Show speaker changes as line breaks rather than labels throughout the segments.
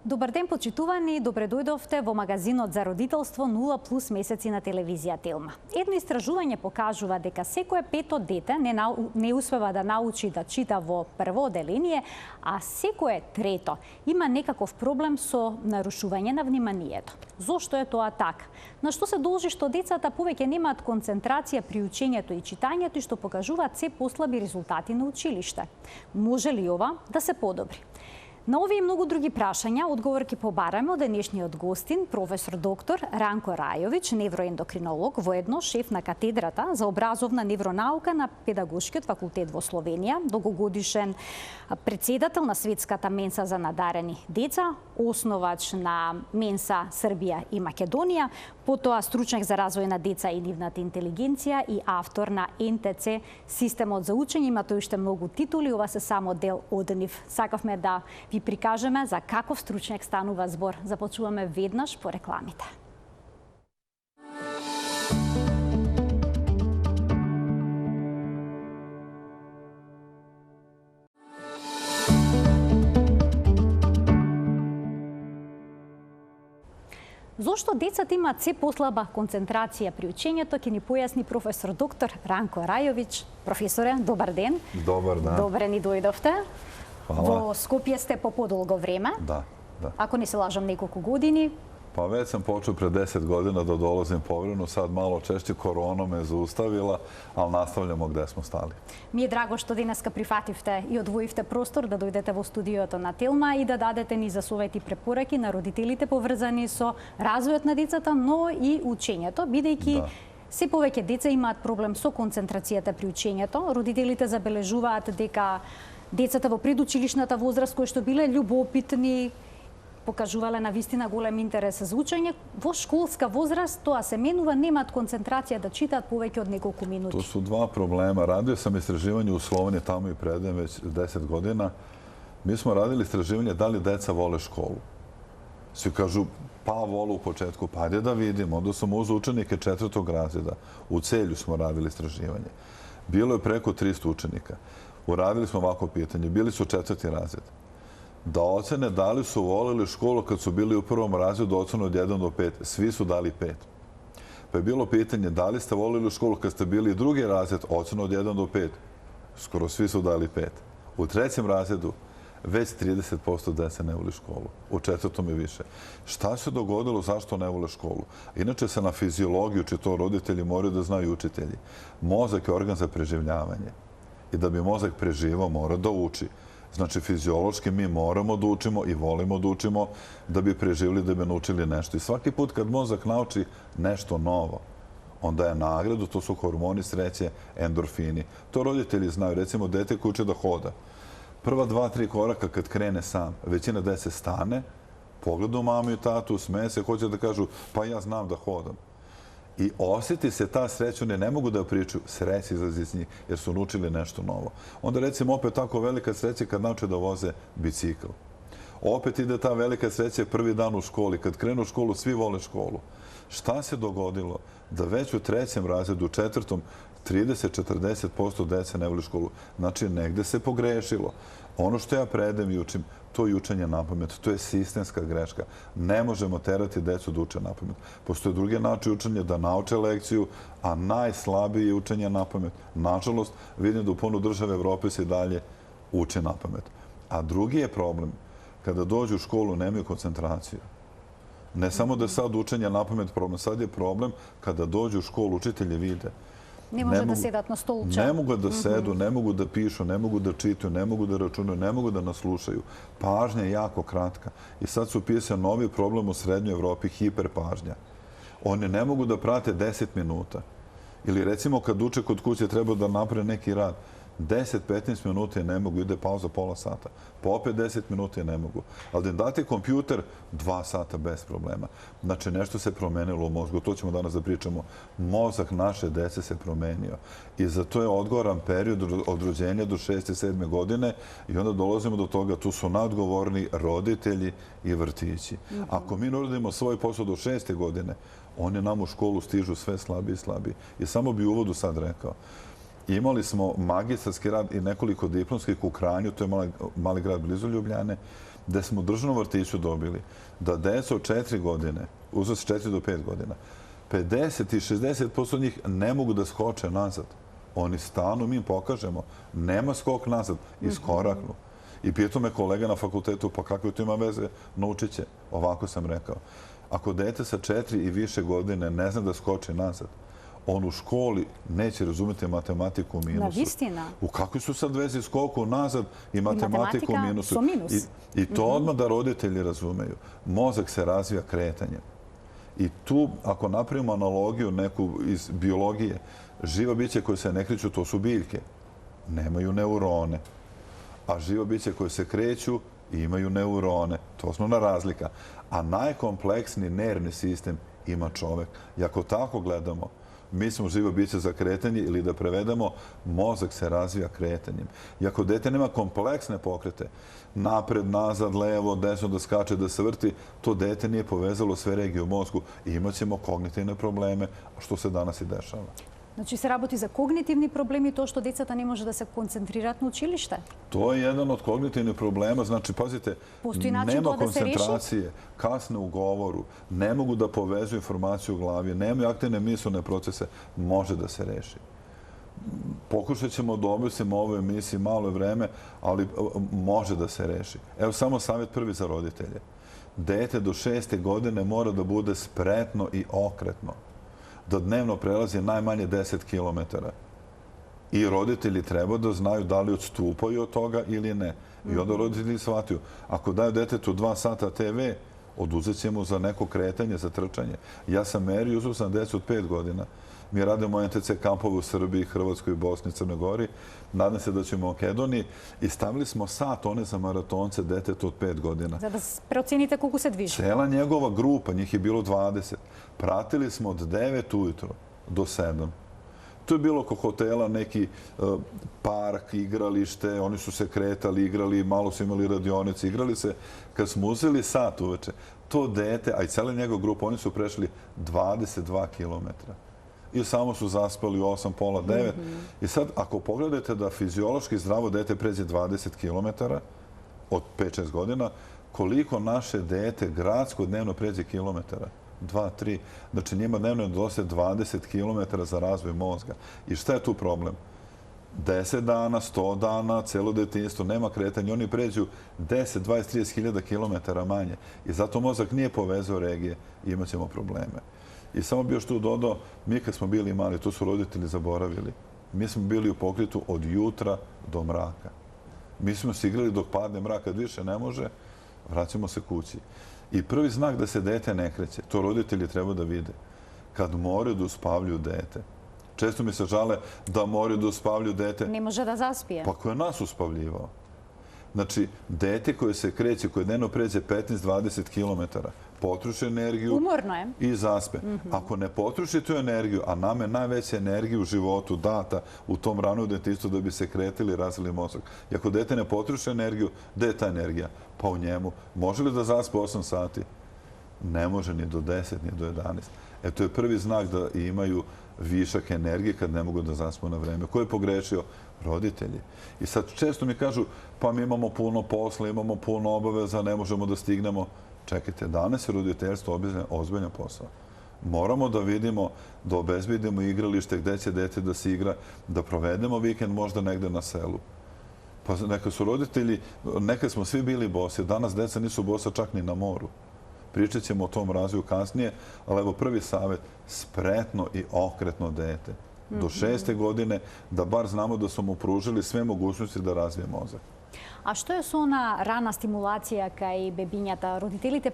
Добар ден, почитувани, добре дојдовте во магазинот за родителство 0+ месеци на телевизија Телма. Едно истражување покажува дека секое пето дете не успева да научи да чита во прво оделение, а секое трето има некаков проблем со нарушување на вниманието. Зошто е тоа така? На што се должи што децата повеќе немаат концентрација при учењето и читањето и што покажуваат се послаби резултати на училиште? Може ли ова да се подобри? На овие и многу други прашања одговор ќе побараме од денешниот гостин, професор доктор Ранко Рајовиќ, невроендокринолог, воедно шеф на катедрата за образовна невронаука на Педагошкиот факултет во Словенија, долгогодишен председател на Светската менса за надарени деца, основач на Менса Србија и Македонија, потоа стручнjak за развој на деца и нивната интелигенција и автор на НТЦ системот за учење. Има тој уште многу титули, ова се само дел од нив. Сакавме да ви прикажеме за каков стручњак станува збор. Започуваме веднаш по рекламите. Зошто децата имаат се послаба концентрација при учењето, ќе ни појасни професор доктор Ранко Рајовиќ. Професоре, добар ден.
Добар ден.
Добре ни дојдовте.
Hvala.
Во Скопје сте по подолго време.
Da.
Ако не се лажам, неколку години.
Pa već sam počeo pre 10 godina da dolazim povremeno, sad malo češće, korona me zaustavila, ali nastavljamo gde smo stali.
Ми е драго што денеска прифативте и одвоивте простор да дојдете во студиото на Телма и да дадете ни за совети препораки на родителите поврзани со развојот на децата, но и учењето, бидејќи се повеќе деца имаат проблем со концентрацијата при учењето. Родителите забележуваат дека децата во предучилишната возраст, кои што биле љубопитни, покажувале на вистина голем интерес за учење, во школска возраст тоа се менува, немаат концентрација да читаат повеќе од неколку минути.
To su dva problema. Radio sam istraživanje u Sloveniji, tamo i predajem već 10 godina. Mi smo radili istraživanje da li deca vole školu. Svi kažu, pa vole u početku, pa ajde da vidimo. Onda smo uzeli učenike 4. razreda. U Celju smo radili istraživanje. Bilo je preko 300 učenika. Uradili smo ovako pitanje. Bili su 4. razred. Da ocene da li su voleli školu kad su bili u 1. razredu, ocenu od 1 do 5. Svi su dali 5. Pa je bilo pitanje da li ste voleli školu kad ste bili 2. razred, ocenu od 1 do 5. Skoro svi su dali 5. U 3. razredu već 30% dece ne voli školu. U 4. i više. Šta se dogodilo, zašto ne vole školu? Inače se na fiziologiju, či to roditelji moraju da znaju učitelji. Mozak je organ za preživljavanje. I da bi mozak preživao, mora da uči. Znači, fiziološki mi moramo da učimo i volimo da učimo da bi preživjeli, da bi naučili nešto. I svaki put kad mozak nauči nešto novo, onda je nagradu, to su hormoni sreće, endorfini. To roditelji znaju. Recimo, dete koje uče da hoda. Prva 2-3 koraka kad krene sam, većina dece stane, pogleda u mamu i tatu, smeje se, hoće da kažu, pa ja znam da hodam. I osjeti se ta sreća, oni ne mogu da pričaju, sreća izlazi iz njih, jer su naučili nešto novo. Onda recimo opet tako velika sreća kad nauče da voze bicikl. Opet ide ta velika sreća prvi dan u školi. Kad krenu u školu, svi vole školu. Šta se dogodilo? Da već u 3. razredu, u 4. 30-40% dece ne voli školu. Znači, negde se pogrešilo. Ono što ja predajem i učim, to je učenje napamet. To je sistemska greška. Ne možemo terati decu da uče napamet. Postoje drugi način učenja da nauče lekciju, a najslabiji je učenje napamet. Nažalost, vidim da u puno države Evrope se i dalje uče napamet. A drugi je problem, kada dođu u školu, nemaju koncentraciju. Ne samo da je sad učenje napamet problem, sad je problem kada dođu u školu, učitelji vide.
Не може да седат на столче.
Не могу да седу, не могу да пишу, не могу да читaju, ne mogu da računaju, ne mogu da nas slušaju. Pažnja je jako kratka. I sad su pisao novi problem u Srednjoj Evropi, hiperpažnja. Oni ne mogu da prate 10 minuta. Ili recimo kad uče kod kuće treba da naprave neki rad. 10-15 minuta je ne mogu, ide pauza pola sata. Pa opet 10 minuta je ne mogu. Ali da im date kompjuter, 2 sata bez problema. Znači, nešto se promenilo u mozgu. To ćemo danas da pričamo. Mozak naše dece se promenio. I za to je odgovoran period od rođenja do 6. i 7. godine. I onda dolazimo do toga, tu su nadgovorni roditelji i vrtići. Ako mi ne uradimo svoj posao do 6. godine, oni nam u školu stižu sve slabiji i slabiji. I samo bi u uvodu sad rekao, Imali smo magistarski rad i nekoliko diplomskih u Kranju, to je mali grad blizu Ljubljane, gde smo u državnom vrtiću dobili da deca od 4 godine, uzrast 4 do 5 godina, 50 i 60% njih ne mogu da skoče nazad. Oni stanu, mi im pokažemo, nema skok nazad, iskoraknu. I pitao me kolega na fakultetu, pa kakve to ima veze, naučit će. Ovako sam rekao. Ako dete sa 4 i više godine ne zna da skoči nazad, on u školi neće razumjeti matematiku u minusu.
Istina.
U kakvi su sad vezi skoku nazad i matematiku u minusu?
Su minus.
I to odmah da roditelji razumeju. Mozak se razvija kretanjem. I tu, ako napravimo analogiju neku iz biologije, živa biće koje se ne kreću, to su biljke. Nemaju neurone. A živa biće koje se kreću imaju neurone. To je osnovna razlika. A najkompleksniji nervni sistem ima čovek. I ako tako gledamo, mi smo živo biće za kretanje ili da prevedemo, mozak se razvija kretanjem. I ako dete nema kompleksne pokrete, napred, nazad, levo, desno, da skače, da se vrti, to dete nije povezalo sve regije u mozgu i imat ćemo kognitivne probleme, što se danas i dešava.
Znači se raboti za kognitivni problemi to što djecata ne može da se koncentrirati na učilište?
To je jedan od kognitivnih problema. Znači, pazite, nema koncentracije, kasne u govoru, ne mogu da povezuju informaciju u glavi, nemaju aktivne mislene procese, može da se reši. Pokušat ćemo da objasnimo ovoj emisiji malo vreme, ali može da se reši. Evo samo savjet prvi za roditelje. Dete do 6. godine mora da bude spretno i okretno, da dnevno prelazi najmanje 10 km. I roditelji treba da znaju da li odstupaju od toga ili ne. I onda roditelji shvataju, ako daju detetu 2 sata TV, oduzet će mu za neko kretanje, za trčanje. Ja sam merio, uzeo sam decu od 5 godina. Mi radimo NTC kampove u Srbiji, Hrvatskoj, Bosni, Crnoj Gori. Nadam se da ćemo u Makedoniji. I stavili smo sat one za maratonce detetu od 5 godina.
Za da procenite koliko se dviže.
Cela njegova grupa, njih je bilo 20. Pratili smo od 9 ujutro do 7. To je bilo oko hotela, neki park, igralište, oni su se kretali, igrali, malo su imali radionice, igrali se. Kad smo uzeli sat uveče, to dete, a i cela njegova grupa, oni su prešli 22 kilometra. I samo su zaspali u 8, pola 9. I sad, ako pogledate da fiziološki zdravo dete pređe 20 kilometara od 5-6 godina, koliko naše dete gradsko dnevno pređe kilometara? 2, 3. Znači, njima dnevno je dosta 20 kilometara za razvoj mozga. I šta je tu problem? 10 dana, 100 dana, celo detinjstvo, nema kretanja. Oni pređu 10, 20, 30 hiljada kilometara manje. I zato mozak nije povezao regije i imat ćemo probleme. I samo bi još tu dodao, mi kad smo bili mali, to su roditelji zaboravili. Mi smo bili u pokretu od jutra do mraka. Mi smo se igrali dok padne mrak, kad više ne može, vraćamo se kući. I prvi znak da se dete ne kreće, to roditelji treba da vide. Kad moraju da uspavljuju dete. Često mi se žale da moraju da uspavljuju dete.
Ne može da zaspije.
Pa ko je nas uspavljivao? Znači, dete koje se kreće, koje dnevno pređe 15-20 kilometara, potroši energiju i zaspe. Ako ne potroši tu energiju, a nam je najveća energija u životu data u tom ranom detinjstvu da bi se kretili i razvili mozak. I ako dete ne potroši energiju, gde je ta energija? Pa u njemu. Može li da zaspe 8 sati? Ne može ni do 10, ni do 11. To je prvi znak da imaju višak energije kad ne mogu da zaspu na vreme. Ko je pogrešio? Roditelji. I sad često mi kažu, pa mi imamo puno posla, imamo puno obaveza, ne možemo da stignemo. Čekajte, danas je roditeljstvo ozbiljan posao. Moramo da vidimo, da obezbedimo igralište gde će dete da se igra, da provedemo vikend možda negde na selu. Pa neka su roditelji, nekad smo svi bili bosi, danas deca nisu bosa čak ni na moru. Pričat ćemo o tom razvoju kasnije, ali evo prvi savjet, spretno i okretno dete. Do 6. godine, da bar znamo da smo mu pružili sve mogućnosti da razvije mozak.
A što je su ona rana стимулација кај бебињата? Родителите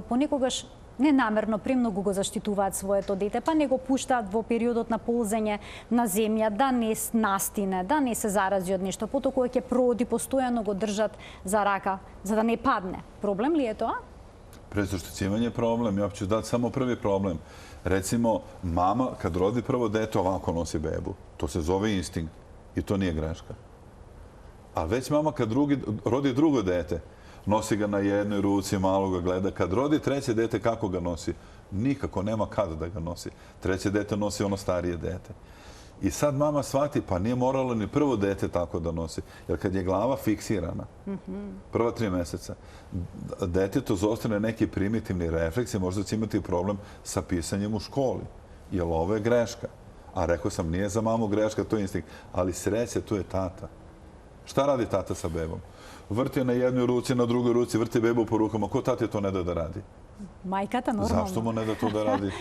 понекогаш ненамерно премногу го заштитуваат своето дете, па не го пуштаат во периодот на ползење на земја, да не настине, да не се зарази од нешто. Потоа кога ќе проди, постојано го држат за рака, за да не падне. Проблем ли е тоа?
Prezaštićivanje je problem. Ja ću dati samo prvi problem. Recimo, mama kad rodi prvo dete ovako nosi bebu. To se zove instinkt i to nije greška. A već mama kad rodi drugo dete, nosi ga na jednoj ruci, malo ga gleda. Kad rodi treće dete, kako ga nosi? Nikako, nema kada da ga nosi. Treće dete nosi ono starije dete. I sad mama shvati, pa nije moralo ni prvo dete tako da nosi. Jer kad je glava fiksirana, prva 3 meseca, detetu zostane neki primitivni refleks i možda će imati problem sa pisanjem u školi. Jer ovo je greška. A rekao sam, nije za mamu greška, to je instinkt. Ali sreće, tu je tata. Šta radi tata sa bebom? Vrti na jednoj ruci, na drugoj ruci, vrti bebu po rukama. Ko tati to ne da radi?
Majkata normalno.
Zašto mu ne da to da radi?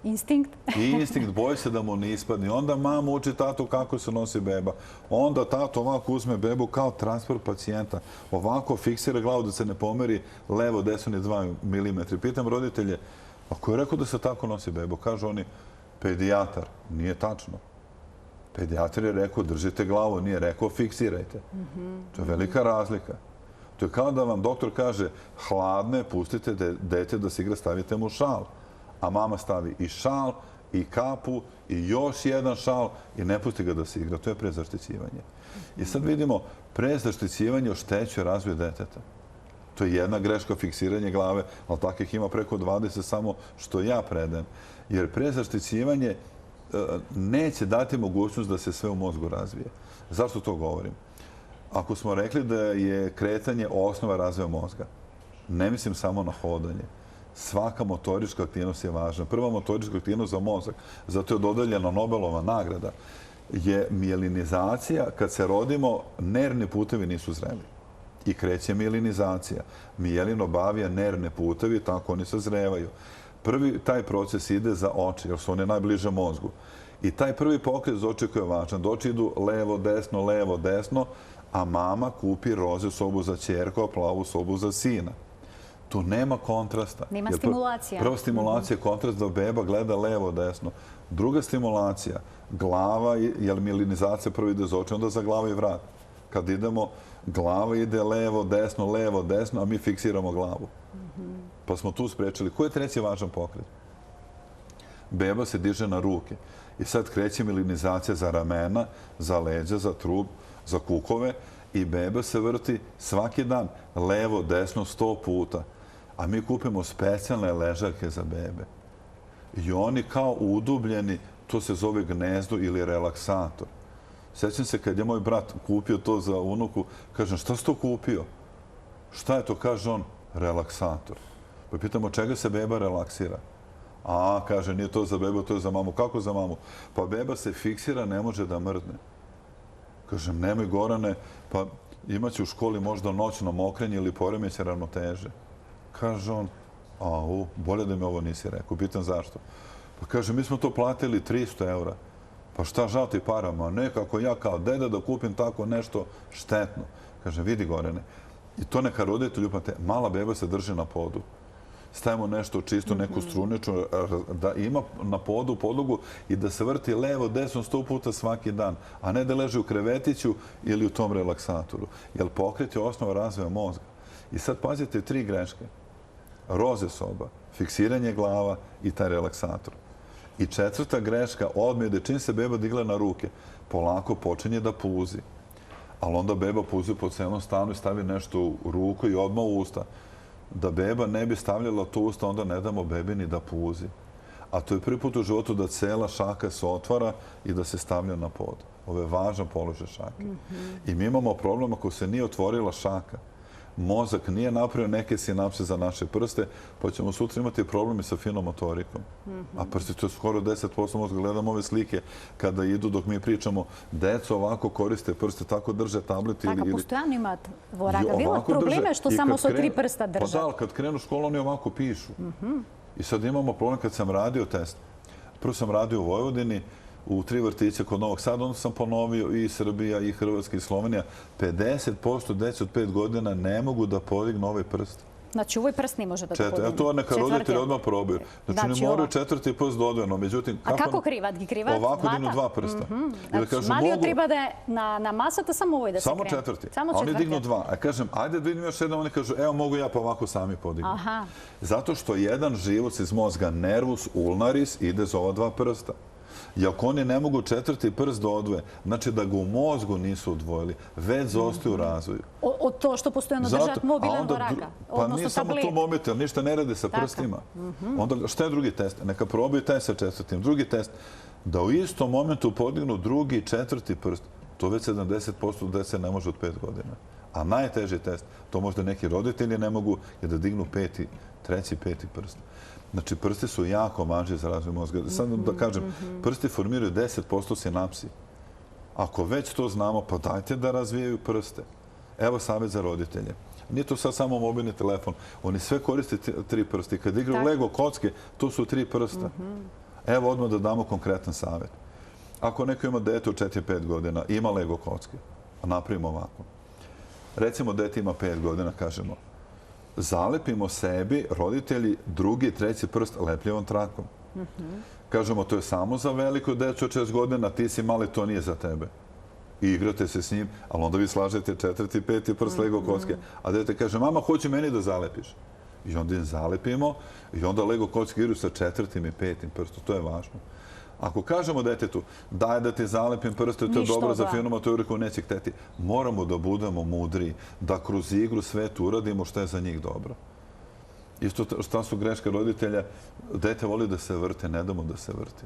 Instinkt.
I instinkt, boji se da mu ne ispadne. Onda mama uči tatu kako se nosi beba. Onda tato ovako uzme bebu kao transport pacijenta. Ovako fiksira glavu da se ne pomeri levo, desno ni 2 mm. Pitam roditelje, a ko je rekao da se tako nosi bebu? Kažu oni, pedijatar. Nije tačno. Pedijatar je rekao, držite glavu, nije rekao, fiksirajte. To je velika razlika. To je kao da vam doktor kaže, hladne, pustite dete da se igra, stavite mu šal. A mama stavi i šal, i kapu, i još jedan šal i ne pusti ga da se igra. To je prezaštićivanje. I sad vidimo, prezaštićivanje oštećuje razvoj deteta. To je jedna greška, fiksiranje glave, ali takvih ima preko 20 samo što ja predajem. Jer prezaštićivanje neće dati mogućnost da se sve u mozgu razvije. Zašto to govorim? Ako smo rekli da je kretanje osnova razvoja mozga, ne mislim samo na hodanje. Svaka motorička aktivnost je važna. Prva motorička aktivnost za mozak, zato je dodeljena Nobelova nagrada, je mijelinizacija. Kad se rodimo, nervni putevi nisu zreli. I kreće mijelinizacija. Mijelin obavija nervne putevi, tako oni sazrevaju. Prvi taj proces ide za oči, jer su one najbliže mozgu. I taj prvi pokret za oči koji je važan. Da oči idu levo, desno, a mama kupi roze sobu za ćerku, a plavu sobu za sina. Tu nema kontrasta.
Nema stimulacija.
Prva stimulacija je kontrast da beba gleda levo, desno. Druga stimulacija, glava, jer mijelinizacija prvo ide za oči, onda za glavu i vrat. Kad idemo, glava ide levo, desno, a mi fiksiramo glavu. Pa smo tu sprečili. Koji je treći važan pokret? Beba se diže na ruke. I sad kreće mijelinizacija za ramena, za leđa, za trub, za kukove i beba se vrti svaki dan levo, desno 100 puta. A mi kupimo specijalne ležaljke za bebe. I oni kao udubljeni, to se zove gnezdo ili relaksator. Sjećam se kad je moj brat kupio to za unuku, kažem, šta si to kupio? Šta je to? Kaže on, relaksator. Pa pitamo, čega se beba relaksira? A, kaže, nije to za bebu, to je za mamu. Kako za mamu? Pa beba se fiksira, ne može da mrdne. Kažem, nemoj Gorane, pa imaće u školi možda noćno mokrenje ili poremeće ravnoteže. Kaže on, bolje da mi ovo nisi rekao. Pitam zašto. Pa kaže, mi smo to platili 300 eura. Pa šta žal ti parama? Nekako ja kao deda da kupim tako nešto štetno. Kaže, vidi Gorane, i to neka roditelj upate, mala beba se drži na podu. Stavimo nešto čisto, neku struniču, da ima na podu podlogu i da se vrti levo, desno 100 puta svaki dan, a ne da leži u krevetiću ili u tom relaksatoru. Jer pokret je osnova razvoja mozga. I sad pazite 3 greške. Roze soba, fiksiranje glava i taj relaksator. I 4. greška, odmah je čim se beba digla na ruke, polako počinje da puzi. Ali onda beba puzi po celom stanu i stavi nešto u ruku i odmah u usta. Da beba ne bi stavljala to usta, onda ne damo bebi ni da puzi. A to je prvi put u životu da cela šaka se otvara i da se stavlja na pod. Ovo je važan položaj šake. I mi imamo problem ako se nije otvorila šaka. Mozak nije napravio neke sinapse za naše prste, pa ćemo sutra imati problemi sa finom motorikom. A prsti, to je skoro 10% mozga. Gledamo ove slike kada idu dok mi pričamo, deco ovako koriste prste, tako drže tablet.
Tako, postojano ima voraga. Bilo probleme što samo su 3 prsta držati.
Pa da, ali kad krenu u školu, oni ovako pišu. I sad imamo problem kad sam radio test. Prvo sam radio u Vojvodini, u 3 vrtića kod Novog Sada, onda sam ponovio i Srbija, i Hrvatska, i Slovenija. 50% dece od 5 godina ne mogu da podignu ovaj prst.
Znači, ovaj prst ne može da ga podigne.
To neka roditelji odmah probaju. Znači, ne moraju 4. prst da odvojeno.
A kako krivat? Krivat
ovako dignu 2 prsta.
Znači, malio treba da je na masata samo ovaj da se krene.
Samo 4. A oni dignu 2. A kažem, ajde da vidim još jednom, oni kažu, evo mogu ja pa ovako sami podignu. Zato što jedan život iz mozga, nervus ulnaris, ide za ova 2 prsta. I ako oni ne mogu 4. prst da odvoje, znači da ga u mozgu nisu odvojili, već zaostaju u razvoju.
Od to što postojano držati mobilan voraga?
Pa nije samo to mobitel, ništa ne rade sa prstima. Onda šta je drugi test? Neka probaju test sa 4. Drugi test, da u istom momentu podignu drugi i četvrti prst. To već 70% dece ne može od 5 godina. A najteži test, to možda neki roditelji ne mogu, je da dignu treći, peti prst. Znači, prsti su jako važni za razvoj mozga. Sad da kažem, prsti formiraju 10% sinapsi. Ako već to znamo, pa dajte da razvijaju prste. Evo savjet za roditelje. Nije to sad samo mobilni telefon. Oni sve koriste 3 prsti. Kad igraju Lego kocke, to su 3 prsta. Evo odmah da damo konkretan savjet. Ako neko ima dete od 4-5 godina, ima Lego kocke, napravimo ovako. Recimo, dete ima 5 godina, kažemo, zalepimo sebi, roditelji, drugi, treći prst lepljivom trakom. Kažemo, to je samo za veliko decu od 6 godina, ti si mali, to nije za tebe. I igrate se s njim, ali onda vi slažete 4. i 5. prst Lego kocke. A dete kaže, mama, hoće meni da zalepiš. I onda im zalepimo i onda Lego kocke igraju sa 4. i 5. prstom. To je važno. Ako kažemo detetu, daj da ti zalepim prste, to je dobro za finu motoriku, neće hteti. Moramo da budemo mudri, da kroz igru sve to uradimo što je za njih dobro. Isto šta su greške roditelja, dete voli da se vrti, ne damo da se vrti.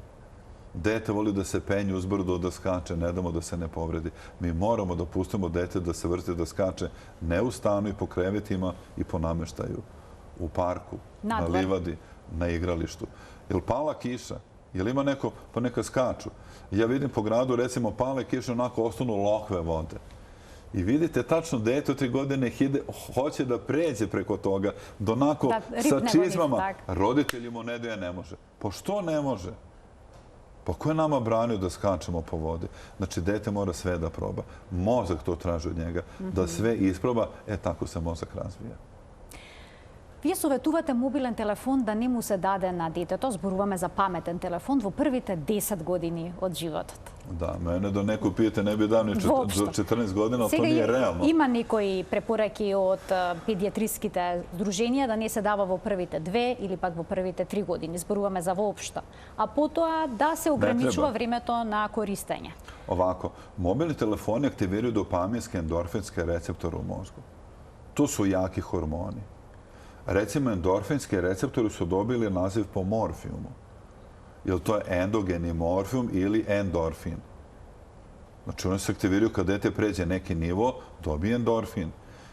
Dete voli da se penje uzbrdo, da skače, ne damo da se ne povredi. Mi moramo da pustimo dete da se vrti, da skače, ne u stanu i po krevetima i po nameštaju. U parku, na livadi, na igralištu. Jel pala kiša? Jel ima neko, pa neka skaču. Ja vidim po gradu, recimo, pale kiše, onako ostanu lokve vode. I vidite, tačno dete od 3 godine hoće da pređe preko toga, da onako sa čizmama. Roditelji mu ne daje, ne može. Pa što ne može? Pa ko je nama branio da skačemo po vodi? Znači, dete mora sve da proba. Mozak to traži od njega. Da sve isproba, tako se mozak razvija.
Вие советувате мобилен телефон да не му се даде на детето, зборуваме за паметен телефон, во првите 10 години од животот.
Да, мене да некој пиете не би дал ни до 14 година, то не е реално.
Има некои препораки од педиатриските здруженија да не се дава во првите 2 или пак во првите 3 години, зборуваме за воопшто. А потоа да се ограничува времето на користење.
Овако, мобилни телефони активирају допамински ендорфински рецептори у мозгу. To su jaki hormoni. Recimo, endorfinski receptori su dobili naziv po morfijumu. Jer to je endogeni morfijum ili endorfin. Znači, oni se aktiviraju kad dete pređe neki nivo, dobije endorfin.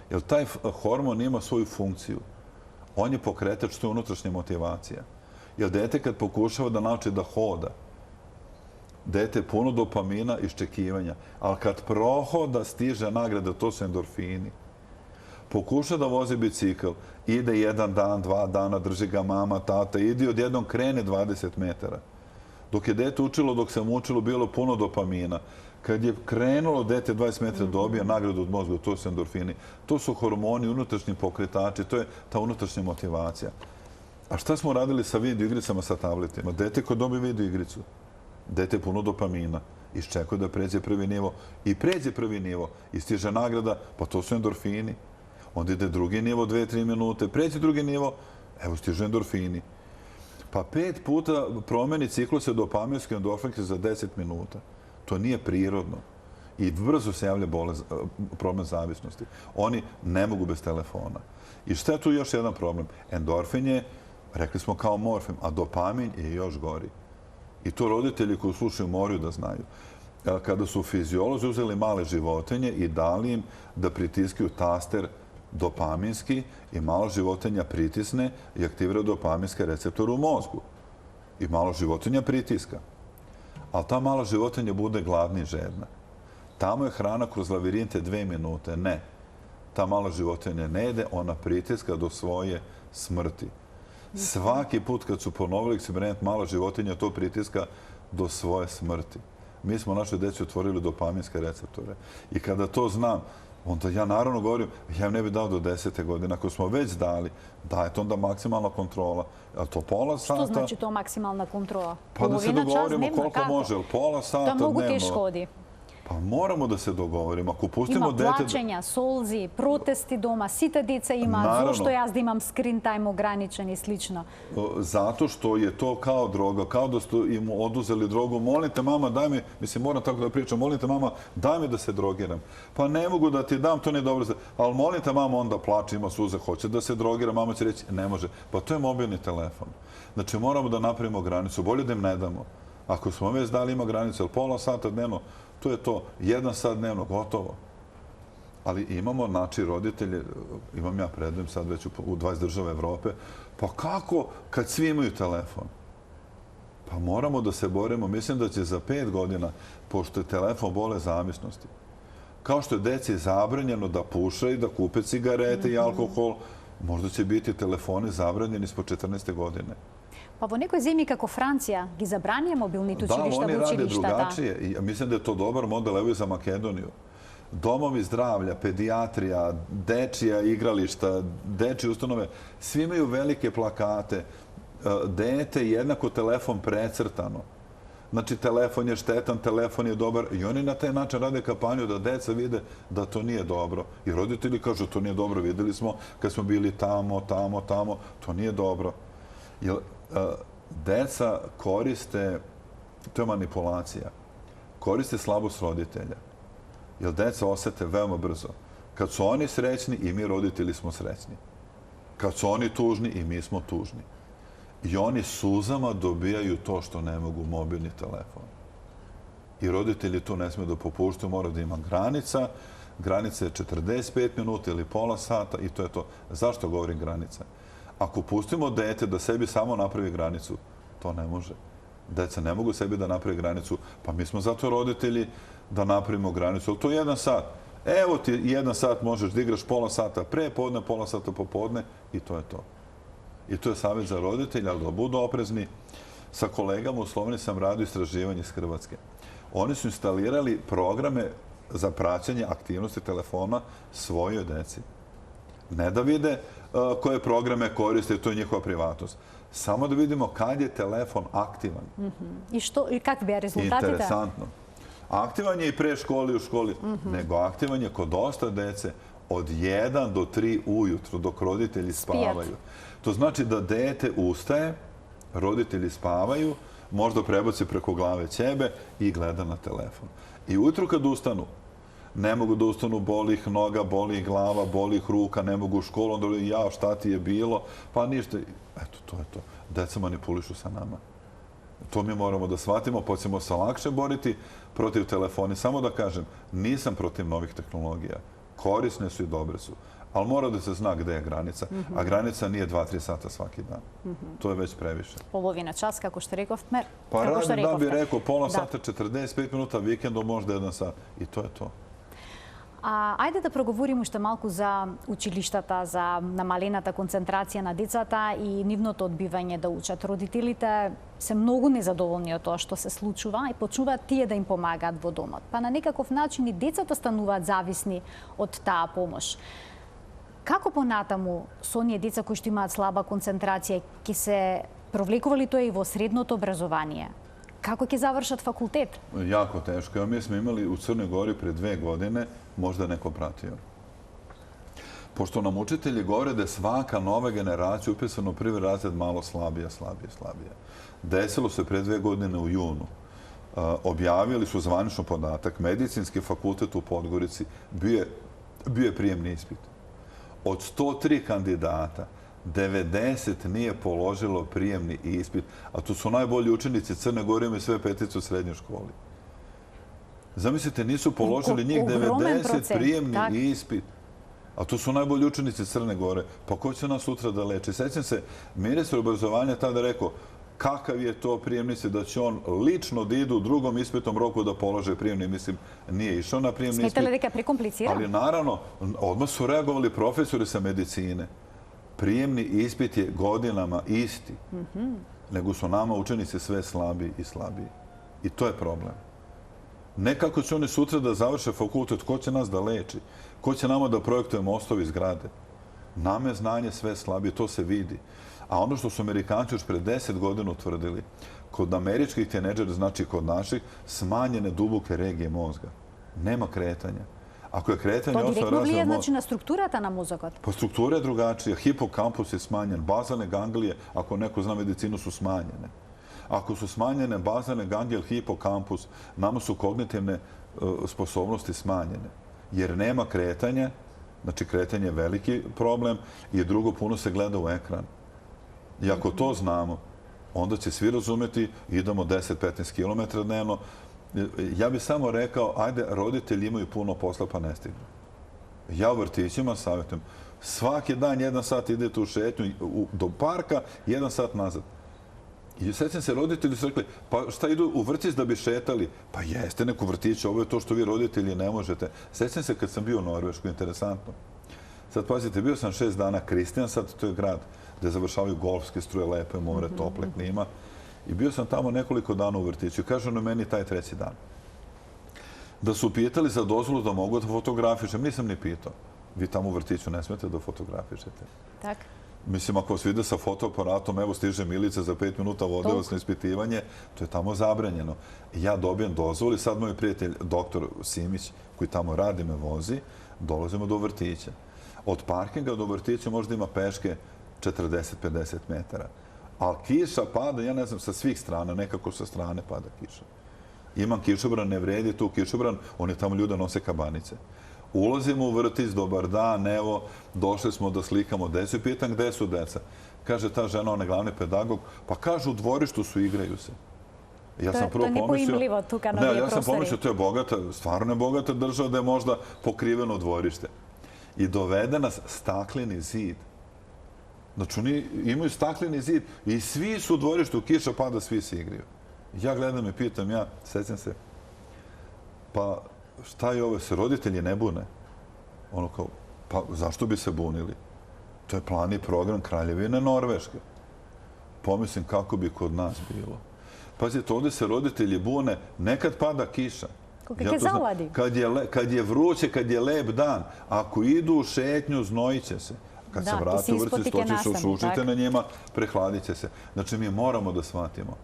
Jer taj hormon ima svoju funkciju. On je pokretač, to je unutrašnja motivacija. Jer dete kad pokušava da nauči da hoda, dete je puno dopamina i iščekivanja. Ali kad prohoda, stiže nagrada, to su endorfini. Pokuša da vozi bicikl, ide 1 dan, 2 dana, drži ga mama, tata, ide odjednom krene 20 metara. Dok je dete učilo, dok se učilo, bilo puno dopamina. Kad je krenulo dete 20 metara, dobija nagradu od mozga, to su endorfini. To su hormoni, unutrašnji pokretači, to je ta unutrašnja motivacija. A šta smo radili sa video igricama, sa tabletima? Dete ko dobije video igricu, dete je puno dopamina. Iščekuje da pređe prvi nivo. I pređe prvi nivo. I stiže nagrada, pa to su endorfini. Onda ide drugi nivo, 2-3 minute. Pređe drugi nivo, evo stižu endorfini. Pa 5 puta promeni cikluse dopaminske endorfinke za 10 minuta. To nije prirodno. I brzo se javlja problem zavisnosti. Oni ne mogu bez telefona. I šta je tu još jedan problem? Endorfin je, rekli smo, kao morfin, a dopamin je još gori. I to roditelji koji slušaju moraju da znaju. Kada su fiziolozi uzeli male životinje i dali im da pritiskaju taster dopaminski i malo životinja pritisne i aktivira dopaminske receptore u mozgu. I malo životinja pritiska. Ali ta mala životinja bude gladna i žedna. Tamo je hrana kroz lavirinte 2 minute. Ne. Ta mala životinja ne jede, ona pritiska do svoje smrti. Svaki put kad su ponovili eksperiment, mala životinja to pritiska do svoje smrti. Mi smo našoj deci otvorili dopaminske receptore. I kada to znam, onda ja naravno govorim, ja ne bih dao do 10. godine. Ako smo već dali, dajte onda maksimalna kontrola. Je to pola sata?
Što znači to maksimalna kontrola?
Pa da se dogovorimo koliko može. Pola sata dnevno.
Da mogu ti škodi.
Pa moramo da se dogovorimo. Ako pustimo dete...
Ima plačenja, solzi, protesti doma, site deca ima. Zašto ja da imam screen time ograničen i slično?
Zato što je to kao droga. Kao da ste im oduzeli drogu. Molite mama, daj mi, mislim, moram tako da pričam, molite mama, daj mi da se drogiram. Pa ne mogu da ti dam, to nije dobro. Ali molite mama, onda plače, ima suze, hoće da se drogira. Mama će reći, ne može. Pa to je mobilni telefon. Znači, moramo da napravimo granicu. Bolje da im ne damo. Ako smo već dali ima granicu, ali pola sata dnevno, to je to. 1 sat dnevno, gotovo. Ali imamo, znači, roditelje, imam ja predajem sad već u 20 država Evrope, pa kako kad svi imaju telefon? Pa moramo da se borimo. Mislim da će za 5 godina, pošto je telefon bole zavisnosti, kao što je deci zabranjeno da pušaju, da kupe cigarete i alkohol, možda će biti telefoni zabranjeni ispod 14. godine.
Pa vo nekoj zemlji kako Francija gi zabranije mobilните učilišta
Da,
do
oni rade
učilišta.
drugačije. I mislim da je to dobar model, evo i za Makedoniju. Domovi zdravlja, pedijatrija, dečija igrališta, dečije ustanove, svi imaju velike plakate. Dete jednako telefon precrtano. Znači, telefon je štetan, telefon je dobar. I oni na taj način rade kampanju da deca vide da to nije dobro. I roditelji kažu to nije dobro. Videli smo kad smo bili tamo, to nije dobro. Jer deca koriste, to je manipulacija, koriste slabost roditelja. Jer deca osete veoma brzo. Kad su oni srećni, i mi roditelji smo srećni. Kad su oni tužni, i mi smo tužni. I oni suzama dobijaju to što ne mogu, mobilni telefon. I roditelji tu ne smiju da popuštaju, mora da ima granica. Granica je 45 minuta ili pola sata i to je to. Zašto govorim granica? Ako pustimo dete da sebi samo napravi granicu, to ne može. Deca ne mogu sebi da napravi granicu, pa mi smo zato roditelji da napravimo granicu. Ali to je 1 sat. Evo ti 1 sat možeš da igraš pola sata pre podne, pola sata popodne i to je to. I to je savjet za roditelja, ali da budu oprezni. Sa kolegama u Sloveniji sam radio istraživanje iz Hrvatske. Oni su instalirali programe za praćenje aktivnosti telefona svojoj deci. Ne da vide koje programe koriste, to je njihova privatnost. Samo da vidimo kad je telefon aktivan.
I kakvi bi rezultatite?
Interesantno. Aktivan je i pre školi i u školi, nego aktivan je kod dosta dece od 1 do 3 ujutru, dok roditelji spavaju. To znači da dete ustaje, roditelji spavaju, možda prebaci preko glave ćebe i gleda na telefon. I ujutru kad ustanu, ne mogu da ustanu, boli ih noga, boli ih glava, boli ih ruka, ne mogu u školu, onda ja, šta ti je bilo? Pa ništa. Eto, to je to. Deca manipulišu sa nama. To mi moramo da shvatimo, pa ćemo se lakše boriti protiv telefoni. Samo da kažem, nisam protiv novih tehnologija. Korisne su i dobre su. Ali mora da se zna gde je granica. A granica nije 2-3 sata svaki dan. To je već previše.
Polovina čas, kako što rekovte.
Pa radim da bi rekao pola sata, 45 minuta, vikendom možda 1 sat. I to je to.
Ајде да проговориме уште малку за училиштата, за намалената концентрација на децата и нивното одбивање да учат. Родителите се многу незадоволни од тоа што се случува и почнуваат тие да им помагаат во домот. Па на некаков начин и децата стануваат зависни од таа помош. Како понатаму со оние деца кои што имаат слаба концентрација ќе се провлекува ли тоа и во средното образование? Kako će završati fakultet?
Jako teško. Evo, mi smo imali u Crnoj Gori pre 2 godine, možda neko pratio. Pošto nam učitelji govore da je svaka nova generacija upisana u prvi razred malo slabija. Desilo se pre 2 godine u junu. Objavili su zvanično podatak. Medicinski fakultet u Podgorici bio je prijemni ispit. Od 103 kandidata, 90 nije položilo prijemni ispit, a to su najbolji učenici Crne Gore, imaju sve petice u srednjoj školi. Zamislite, nisu položili njih 90 prijemni ispit, a to su najbolji učenici Crne Gore. Pa ko će nas sutra da leči? Sećam se, ministar obrazovanja tada rekao kakav je to prijemnici, da će on lično da ide u drugom ispitnom roku da polože prijemni. Mislim, nije išao na prijemni ispit.
Smetali da je prekomplicirano?
Ali naravno, odmah su reagovali profesori sa medicine. Prijemni ispit je godinama isti, nego su nama učenici sve slabiji i slabiji. I to je problem. Nekako će oni sutra da završe fakultet, ko će nas da leči? Ko će nama da projektuje mostovi zgrade? Nama je znanje sve slabije, to se vidi. A ono što su Amerikanci još pre 10 godina utvrdili, kod američkih tineđera, znači kod naših, smanjene duboke regije mozga. Nema kretanja. Ako je kretanje...
To direktno влije znači na strukturata na mozokot?
Pa struktura je drugačija. Hipokampus je smanjen. Bazalne ganglije, ako neko zna medicinu, su smanjene. Ako su smanjene bazalne ganglije ili hipokampus, nama su kognitivne sposobnosti smanjene. Jer nema kretanja, znači kretanje je veliki problem i drugo, puno se gleda u ekran. I ako to znamo, onda će svi razumeti, idemo 10-15 km dnevno. Ja bih samo rekao, ajde, roditelji imaju puno posla pa ne stignu. Ja u vrtićima savjetujem, svaki dan 1 sat idete u šetnju do parka, 1 sat nazad. I sjećam se, roditelji su rekli, pa šta idu u vrtić da bi šetali? Pa jeste, neku vrtić, ovo je to što vi roditelji ne možete. Sjećam se kad sam bio u Norvešku, interesantno. Sad pazite, bio sam 6 dana Kristiansand, to je grad gde završavaju golfske struje, lepe more, tople klima. I bio sam tamo nekoliko dana u vrtiću. Kažu na meni taj 3. dan. Da su pitali za dozvolu da mogu da fotografišem. Nisam ni pitao. Vi tamo u vrtiću ne smete da fotografišete.
Tak.
Mislim, ako vas vide sa fotoaparatom, evo stiže milica za 5 minuta, vode vas na ispitivanje, to je tamo zabranjeno. Ja dobijem dozvolu i sad moj prijatelj, doktor Simić, koji tamo radi, me vozi, dolazimo do vrtića. Od parkinga do vrtića možda ima peške 40-50 metara. Ali kiša pada, ja ne znam, sa svih strana, nekako sa strane pada kiša. Imam kišobran, ne vredi tu kišobran, oni tamo ljude nose kabanice. Ulazimo u vrtić, dobar dan, evo, došli smo da slikamo decu i pitam gde su deca. Kaže ta žena, ona je glavni pedagog, pa kažu u dvorištu su, igraju se. Ja sam prvo pomislio...
To nije pojmljivo tu kad novije prostori.
Ja sam pomislio, to je bogata, stvarno je bogata država da je možda pokriveno dvorište. I dovede nas stakleni zid. Znači, oni imaju stakleni zid i svi su u dvorištu, kiša pada, svi se igraju. Ja gledam i pitam, sjećam se, pa šta je ovo, se roditelji ne bune? Ono kao, pa zašto bi se bunili? To je plan i program Kraljevine Norveške. Pomislim kako bi kod nas bilo. Pazite, ovdje se roditelji bune, nekad pada kiša. Kad je vruće, kad je lep dan, ako idu u šetnju, znojit će se. Kad se vrate u vrtić, to će se osušiti na njima, prehladit će se. Znači, mi moramo da shvatimo.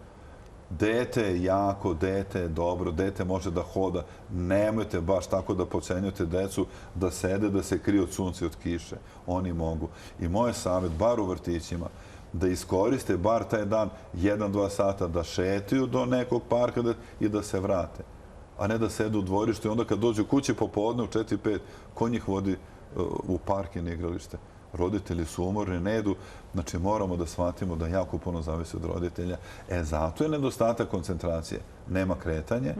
Dete je jako, dete je dobro, dete može da hoda. Nemojte baš tako da pocenjujete decu da sede, da se kriju od sunca i od kiše. Oni mogu. I moj savjet, bar u vrtićima, da iskoriste bar taj dan 1-2 sata da šetaju do nekog parka i da se vrate. A ne da sedu u dvorištu i onda kad dođu kući popodne u 4-5, ko njih vodi u park i na igralište? Roditelji su umorni, ne idu. Znači, moramo da shvatimo da jako puno zavisi od roditelja. Zato je nedostatak koncentracije. Nema kretanje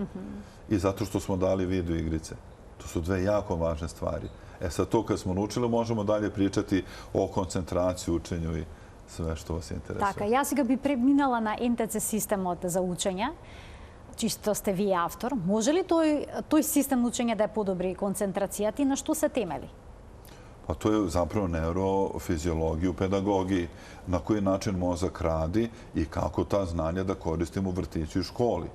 i zato što smo dali video igrice. To su 2 jako važne stvari. Sad to kad smo naučili, možemo dalje pričati o koncentraciji, učenju i sve što vas interesuje.
Така, јас сега би преминала на НТЦ системот за учење. Чисто сте вие автор. Може ли тој систем учење да ја подобри концентрацијата и на што се темели?
Pa to je zapravo neurofiziologija u pedagogiji, na koji način mozak radi i kako ta znanja da koristimo u vrtiću i školi.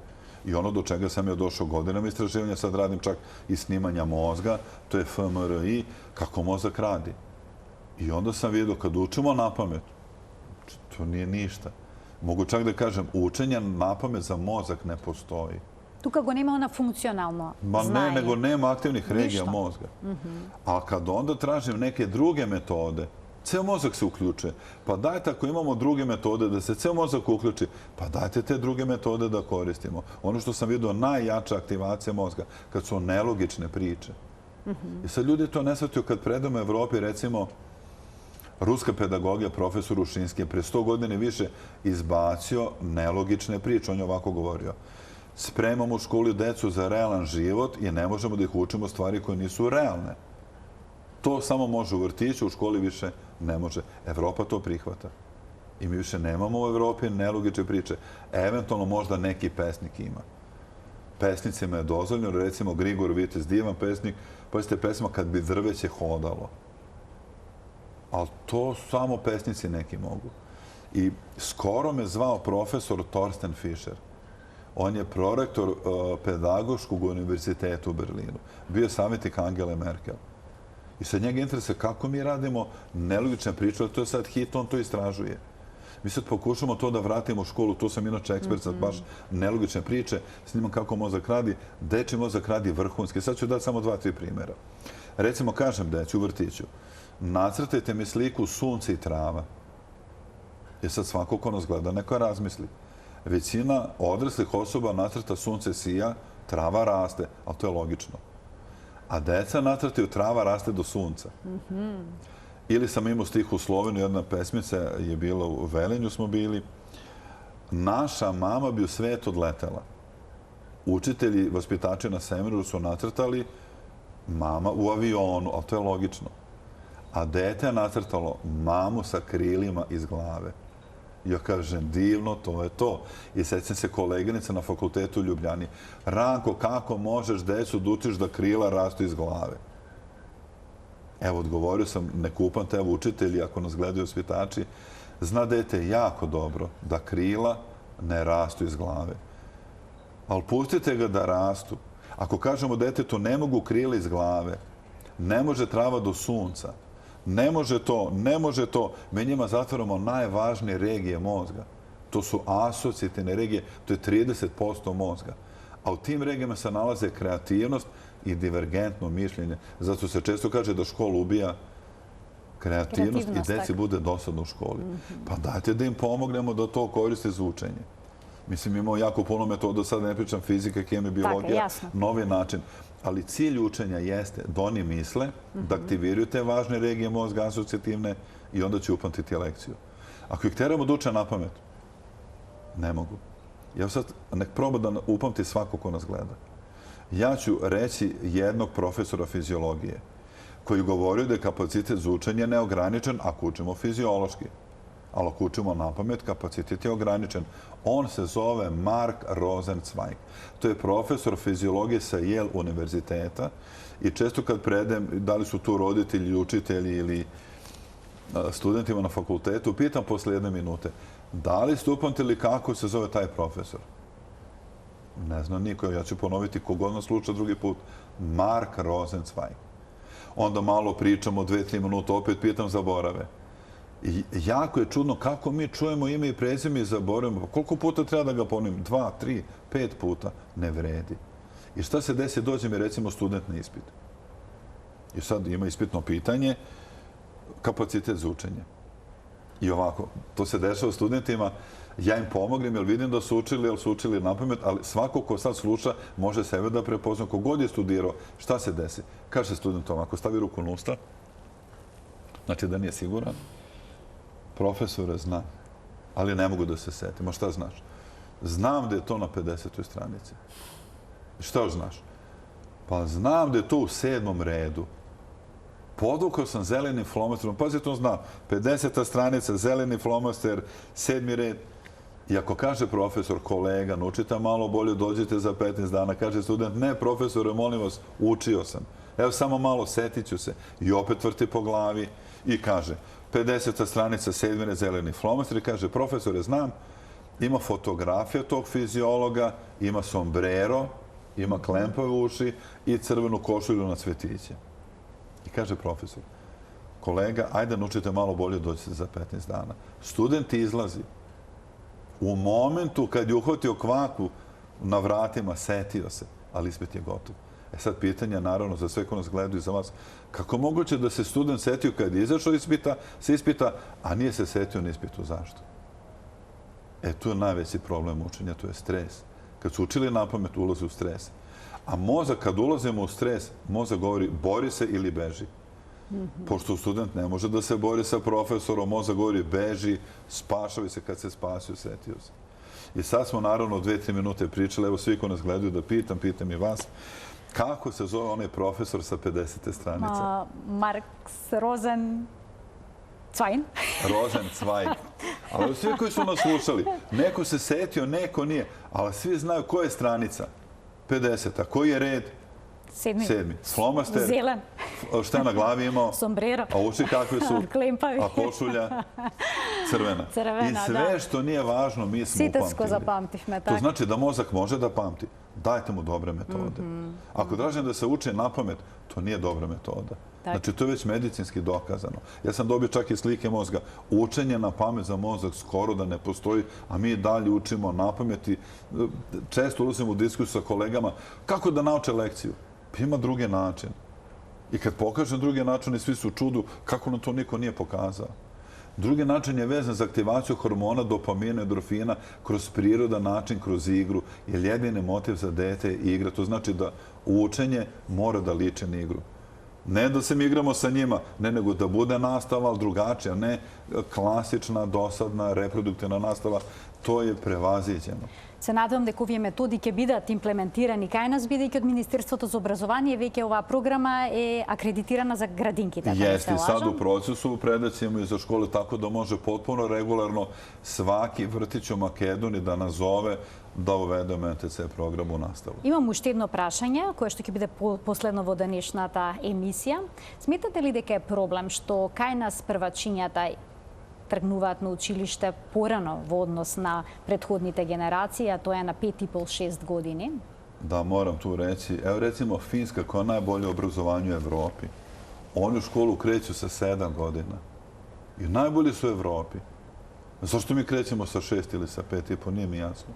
I ono do čega sam ja došao godinama istraživanja, sad radim čak i snimanja mozga, to je fMRI, kako mozak radi. I onda sam vidio kad učimo na pamet, to nije ništa. Mogu čak da kažem, učenje na pamet za mozak ne postoji.
Тука го нема она функционално знање.
Ne, nego nema aktivnih regija mozga. A kad onda tražim neke druge metode, ceo mozak se uključuje. Pa dajte, ako imamo druge metode da se ceo mozak uključi, pa dajte te druge metode da koristimo. Ono što sam vidio, najjača aktivacija mozga, kad su nelogične priče. I sad ljudi to ne shvataju kad predamo u Evropi, recimo, ruska pedagogija, profesor Ušinski, je pre 100 godina i više izbacio nelogične priče. On je ovako govorio. Spremamo u školi decu za realan život i ne možemo da ih učimo stvari koje nisu realne. To samo može u vrtiću, u školi više ne može. Evropa to prihvata. I mi više nemamo u Evropi nelogične priče. Eventualno možda neki pesnik ima. Pesnicima je dozvoljeno, recimo Grigor Vitez, divan pesnik, pazite pesma Kad bi drveće hodalo. Ali to samo pesnici neki mogu. I skoro me zvao profesor Thorsten Fischer. On je prorektor pedagoškog univerziteta u Berlinu. Bio je savjetnik Angele Merkel. I sad njega interesuje kako mi radimo nelogične priče, ali to je sad hit, on to istražuje. Mi sad pokušamo to da vratimo u školu, tu sam inače ekspert za baš nelogične priče, snimam kako mozak radi, dečji mozak radi vrhunski. Sad ću dati samo 2-3 primjera. Recimo, kažem deci u vrtiću, nacrtajte mi sliku sunce i trava. I sad svako ko nas gleda, neko razmisli. Većina odraslih osoba nacrta sunce sija, trava raste, ali to je logično. A deca nacrtaju trava raste do sunca. Ili sam imao stih u Sloveniju, jedna pesmica je bila u Velenju smo bili. naša mama bi u svet odletela. Učitelji, vaspitači na seminaru su nacrtali mama u avionu, ali to je logično. A dete je nacrtalo mamu sa krilima iz glave. Ja kažem, divno, to je to. I sećam se koleginice na fakultetu u Ljubljani. Ranko, kako možeš decu da učiš da krila rastu iz glave? Evo, odgovorio sam, ne kupam te, evo, učitelji, ako nas gledaju vaspitači, zna dete jako dobro da krila ne rastu iz glave. Ali pustite ga da rastu. Ako kažemo detetu ne mogu krila iz glave, ne može trava do sunca, ne može to. Mi njima zatvaramo najvažnije regije mozga. To su asocijativne regije, to je 30% mozga. A u tim regijama se nalaze kreativnost i divergentno mišljenje. Zato se često kaže da škola ubija kreativnost i deci bude dosadno u školi. Pa dajte da im pomognemo da to koriste za učenje. Mislim, imamo jako puno metoda, sad ne pričam fizika, hemija, biologija, novi način. Ali cilj učenja jeste da oni misle, da aktiviraju te važne regije mozga, asocijativne, i onda će upamtiti lekciju. Ako ih teramo da uče na pamet, ne mogu. Ja sad nek proba da upamti svako ko nas gleda. Ja ću reći jednog profesora fiziologije koji govorio da je kapacitet za učenje neograničen ako učimo fiziološki. Ali ako učimo na pamet, kapacitet je ograničen. On se zove Mark Rosenzweig. To je profesor fiziologije sa Yale univerziteta i često kad predajem, da li su tu roditelji, učitelji ili studentima na fakultetu, pitam posle 1 minute, da li ste upamtili kako se zove taj profesor? Ne znam niko, ja ću ponoviti kogod nas sluča drugi put. Mark Rosenzweig. Onda malo pričamo, 2-3 minuta, opet pitam, zaborave. I jako je čudno kako mi čujemo ime i prezime i zaboravimo. Koliko puta treba da ga ponovim? 2, 3, 5 puta. Ne vredi. I šta se desi? Dođe mi recimo student na ispit. I sad ima ispitno pitanje, kapacitet za učenje. I ovako, to se dešava studentima, ja im pomognem jer vidim da su učili, jer su učili na pamet, ali svako ko sad sluša može sebe da prepozna. Kogod je studirao, šta se desi? Kaže student ovako, stavi ruku na usta, znači da nije siguran. Profesore, znam, ali ne mogu da se setim. A šta znaš? Znam da je to na 50. stranici. Šta još znaš? Pa znam da je to u 7. redu. Podvukao sam zelenim flomasterom. Pazi, to znam. 50. stranica, zeleni flomaster, 7. red. I ako kaže profesor, kolega, naučite malo bolje, dođite za 15 dana. Kaže student, ne profesore, molim vas, učio sam. Evo samo malo, setit ću se. I opet vrti po glavi i kaže, 50. stranica, 7. red, zeleni flomaster. I kaže, profesore, znam, ima fotografija tog fiziologa, ima sombrero, ima klempove uši i crvenu košulju na cvetiće. I kaže profesor, kolega, ajde naučite malo bolje, dođite za 15 dana. Student izlazi. U momentu kad je uhvatio kvaku na vratima, setio se, ali ispit je gotov. E sad pitanje, naravno, za sve ko nas gledaju i za vas, kako moguće da se student setio kad je izašao sa ispita, a nije se setio na ispitu? Zašto? E, tu je najveći problem učenja, to je stres. Kad su učili na pamet, ulaze u stres. A mozak, kad ulazimo u stres, mozak govori bori se ili beži. Pošto student ne može da se bori sa profesorom, mozak govori beži, spašavi se, kad se spasio, setio se. I sad smo naravno 2-3 minute pričali, evo svi ko nas gledaju da pitam i vas, kako se zove onaj profesor sa 50. stranice?
Mark Rosenzweig.
Rosenzweig. Ali svi koji su nas slušali, neko se setio, neko nije, ali svi znaju koja je stranica. 50. Koji je red? 7. Flomaster.
Zelen.
Šta je na glavi imao?
Sombrero.
A uši kakve su?
Klempavi.
A košulja? Crvena. I sve što nije važno mi smo upamtili.
Sitesko zapamtih me, tako.
To znači da mozak može da pamti. Dajte mu dobre metode. Ako tražim da se uči na pamet, to nije dobra metoda. Znači, to je već medicinski dokazano. Ja sam dobio čak i slike mozga. Učenje na pamet za mozak skoro da ne postoji, a mi dalje učimo na pamet i često ulazimo u diskusiju sa kolegama kako da nauče lekciju. Pa ima drugi način. I kad pokažem drugi način i svi su u čudu, kako nam to niko nije pokazao. Drugi način je vezan za aktivaciju hormona, dopamina, endorfina, kroz prirodan način, kroz igru. Jer jedini motiv za dete je igra. To znači da učenje mora da liči na igru. Ne da se mi igramo sa njima, ne, nego da bude nastava, ali drugačija, ne klasična, dosadna, reproduktivna nastava. To je prevaziđeno.
Се надевам дека овие методи ќе бидат имплементирани кај нас, бидејќи од Министерството за образование веќе оваа програма е акредитирана за градинките.
Jeste, i sad u procesu predaćemo i za škole tako da može potpuno regularno svaki vrtić u Makedoniji da nazove da uvedemo NTC program u nastavu.
Имам уште едно прашање, кое што ќе биде последно во денешната емисија. Сметате ли дека е проблем што кај нас првачињата тргнуваат на училиште порано во однос на предходните генерации, а тоа е на 5,5-6 години?
Da, moram tu reći. Evo recimo Finska koja je najbolje obrazovanje u Evropi. Oni u školu kreću sa 7 godina. I najbolji su u Evropi. Zašto mi krećemo sa 6 ili sa 5,5? Nije mi jasno.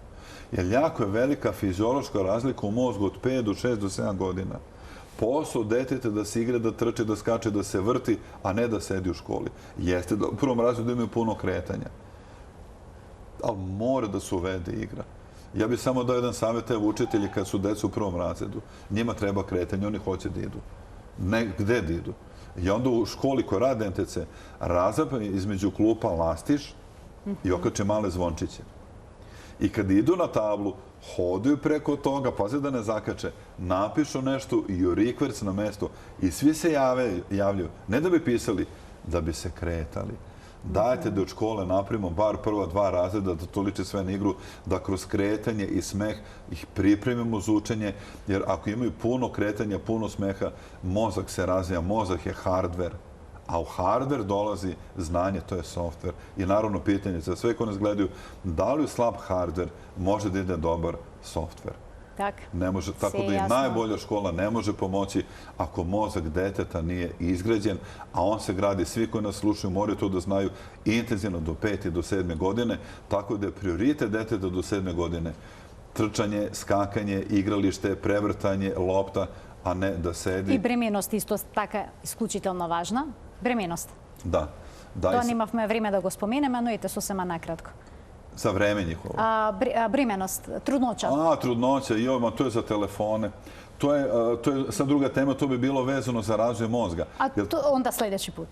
Jer jako je velika fiziološka razlika u mozgu od 5 do 6 do 7 godina. Posao deteta da se igra, da trče, da skače, da se vrti, a ne da sedi u školi. Jeste da u prvom razredu imaju puno kretanja. Ali mora da se uvede igra. Ja bih samo dao jedan savjet, evo učitelji kad su deca u prvom razredu. Njima treba kretanje, oni hoće da idu. Ne, gde da idu? I onda u školi koja rade NTC razapani između klupa lastiš i okače male zvončiće. I kad idu na tablu, hodaju preko toga, paze da ne zakače, napišu nešto i u rikverc na mesto i svi se javljaju. Ne da bi pisali, da bi se kretali. Dajte da od škole napravimo bar prva 2 razreda, da to liči sve na igru, da kroz kretanje i smeh ih pripremimo za učenje, jer ako imaju puno kretanja, puno smeha, mozak se razvija, mozak je hardver. A u hardver dolazi znanje, to je softver. I naravno pitanje za sve koji nas gledaju, da li u slab hardver može da ide dobar softver? Ne može, tako da i najbolja škola ne može pomoći ako mozak deteta nije izgrađen, a on se gradi, svi koji nas slušaju moraju to da znaju, intenzivno do 5. do 7. godine, tako da je prioritet deteta do 7. godine trčanje, skakanje, igralište, prevrtanje, lopta, a ne da sedi.
И бременост исто така исклучително важна. Бременост.
Да.
Тоа немавме време да го споменеме, но ете сосема накратко.
Za vreme njihovo.
Bremenost, trudnoća.
Trudnoća, to je za telefone. To je sad druga tema, to bi bilo vezano za razvoj mozga.
A onda sljedeći put.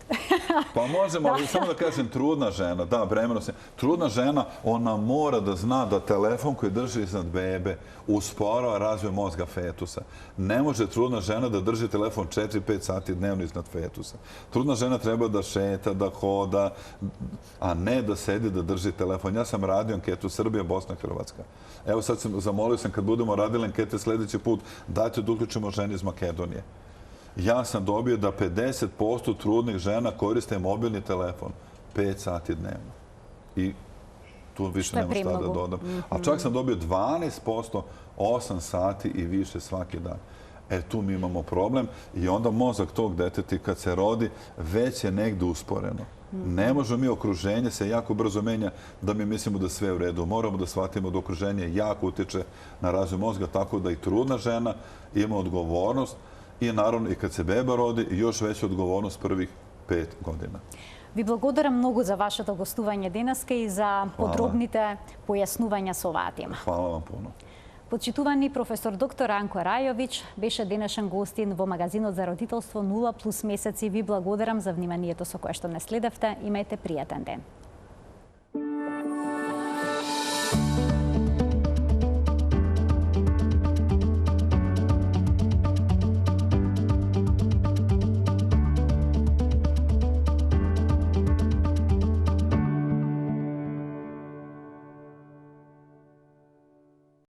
Pa možemo, ali samo da kažem, trudna žena, da, bremenost. Trudna žena, ona mora da zna da telefon koji drži iznad bebe usporava razvoj mozga fetusa. Ne može trudna žena da drži telefon 4-5 sati dnevno iznad fetusa. Trudna žena treba da šeta, da hoda, a ne da sedi da drži telefon. Ja sam radio anketu Srbija, Bosna, Hrvatska. Evo sad zamolio sam kad budemo radili ankete sljedeći put, dajte da uključimo žene iz Makedonije. Ja sam dobio da 50% trudnih žena koriste mobilni telefon 5 sati dnevno. I tu više nema šta da dodam. A čak sam dobio 12% 8 sati i više svaki dan. Tu mi imamo problem i onda mozak tog deteta kad se rodi već je negde usporeno. Ne možemo mi, okruženje se jako brzo menja da mi mislimo da sve je u redu. Moramo da shvatimo da okruženje jako utiče na razvoj mozga, tako da i trudna žena ima odgovornost i naravno i kad se beba rodi još veća odgovornost prvih 5 godina.
Ви благодарам многу за вашето гостување денеска и за подробните појаснувања со оваа тема.
Хвала вам пуно.
Почитувани професор доктор Ранко Рајовиќ беше денешен гостин во магазинот за родителство 0+ месеци. Ви благодарам за вниманието со кое што не следевте. Имајте пријатен ден.